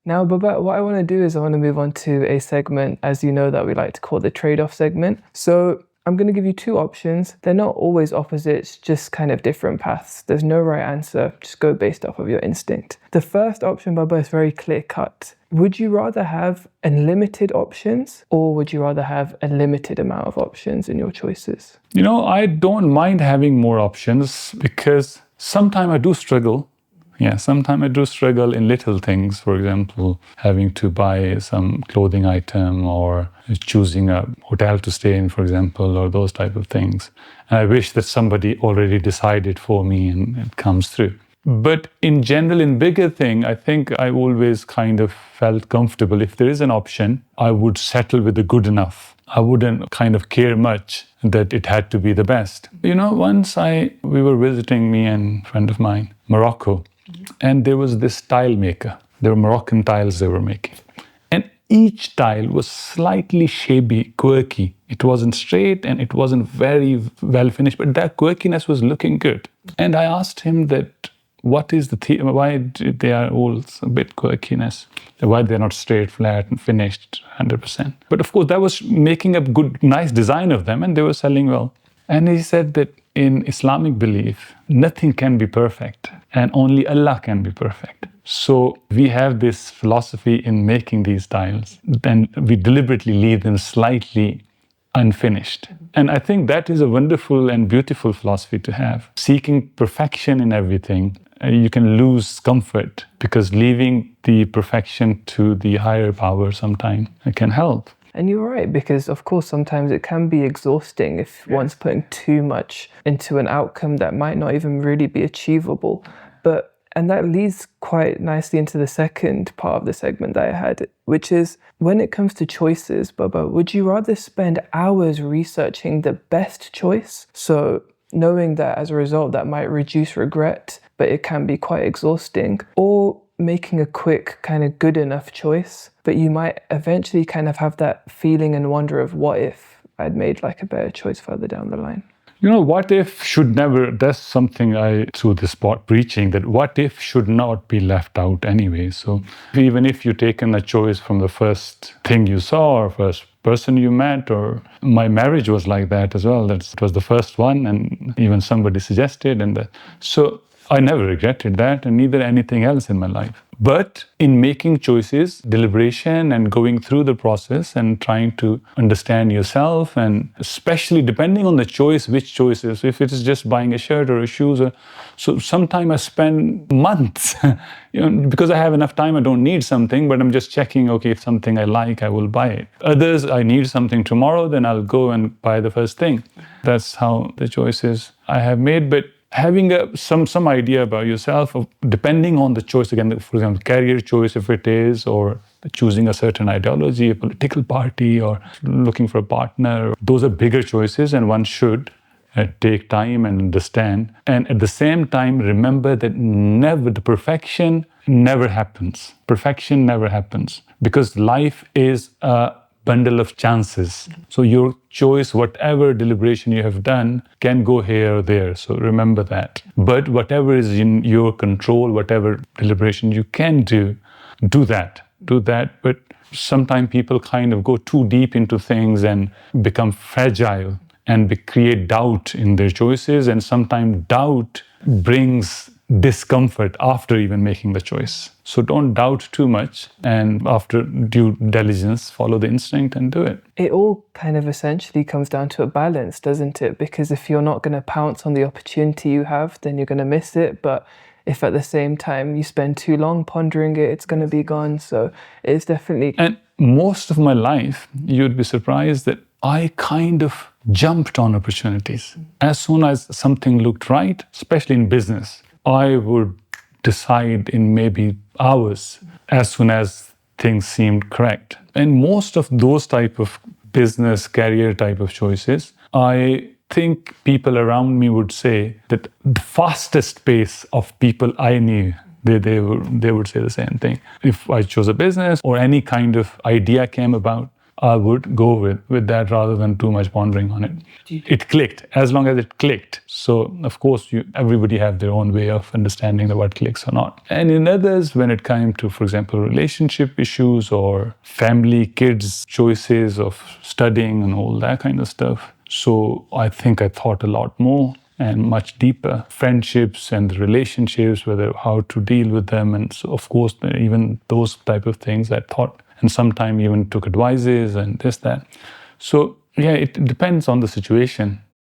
Now, Babette, what I want to do is I want to move on to a segment, as you know, that we like to call the trade-off segment. So I'm going to give you two options. They're not always opposites, just kind of different paths. There's no right answer. Just go based off of your instinct. The first option, Baba, is very clear-cut. Would you rather have unlimited options, or would you rather have a limited amount of options in your choices? I don't mind having more options because sometimes I do struggle. Yeah, sometimes I do struggle in little things. For example, having to buy some clothing item or choosing a hotel to stay in, for example, or those type of things. And I wish that somebody already decided for me and it comes through. But in general, in bigger thing, I think I always kind of felt comfortable. If there is an option, I would settle with the good enough. I wouldn't kind of care much that it had to be the best. Once we were visiting, me and a friend of mine, Morocco, and there was this tile maker. There were Moroccan tiles they were making. And each tile was slightly shabby, quirky. It wasn't straight and it wasn't very well finished, but that quirkiness was looking good. And I asked him that, what is why they are all a bit quirkiness? Why they're not straight, flat, and finished 100%? But of course, that was making a good, nice design of them, and they were selling well. And he said that in Islamic belief, nothing can be perfect, and only Allah can be perfect. So we have this philosophy in making these tiles, then we deliberately leave them slightly unfinished. And I think that is a wonderful and beautiful philosophy to have. Seeking perfection in everything, you can lose comfort, because leaving the perfection to the higher power sometimes can help. And you're right, because of course sometimes it can be exhausting if one's putting too much into an outcome that might not even really be achievable. And that leads quite nicely into the second part of the segment that I had, which is, when it comes to choices, Baba, would you rather spend hours researching the best choice? So knowing that as a result that might reduce regret, but it can be quite exhausting, or making a quick kind of good enough choice, but you might eventually kind of have that feeling and wonder of, what if I'd made like a better choice further down the line? What if should never, that's something through this spot preaching, that what if should not be left out anyway. So even if you've taken a choice from the first thing you saw or first person you met, or my marriage was like that as well. It was the first one, and even somebody suggested. So I never regretted that, and neither anything else in my life. But in making choices, deliberation and going through the process and trying to understand yourself, and especially depending on the choice, which choices, if it is just buying a shirt or a shoes, so sometimes I spend months, because I have enough time, I don't need something, but I'm just checking, okay, if something I like, I will buy it. Others, I need something tomorrow, then I'll go and buy the first thing. That's how the choices I have made. But having some idea about yourself, depending on the choice, again, for example, career choice, if it is, or choosing a certain ideology, a political party, or looking for a partner, those are bigger choices, and one should take time and understand. And at the same time, remember that the perfection never happens. Perfection never happens, because life is a bundle of chances. So your choice, whatever deliberation you have done, can go here or there. So remember that. But whatever is in your control, whatever deliberation you can do that. But sometimes people kind of go too deep into things and become fragile and create doubt in their choices. And sometimes doubt brings discomfort after even making the choice. So don't doubt too much, and after due diligence, follow the instinct and do it. It all kind of essentially comes down to a balance, doesn't it? Because if you're not going to pounce on the opportunity you have, then you're going to miss it. But if at the same time you spend too long pondering it, it's going to be gone. So it's definitely... And most of my life, you'd be surprised that I kind of jumped on opportunities. As soon as something looked right, especially in business, I would decide in maybe hours as soon as things seemed correct. And most of those type of business, career type of choices, I think people around me would say that the fastest pace of people I knew, they would say the same thing. If I chose a business or any kind of idea came about, I would go with that rather than too much pondering on it. It clicked, as long as it clicked. So, of course, everybody have their own way of understanding what clicks or not. And in others, when it came to, for example, relationship issues or family, kids, choices of studying and all that kind of stuff. So I think I thought a lot more and much deeper. Friendships and relationships, whether how to deal with them. And so, of course, even those type of things I thought, and sometimes even took advices and this, that. So, yeah, it depends on the situation.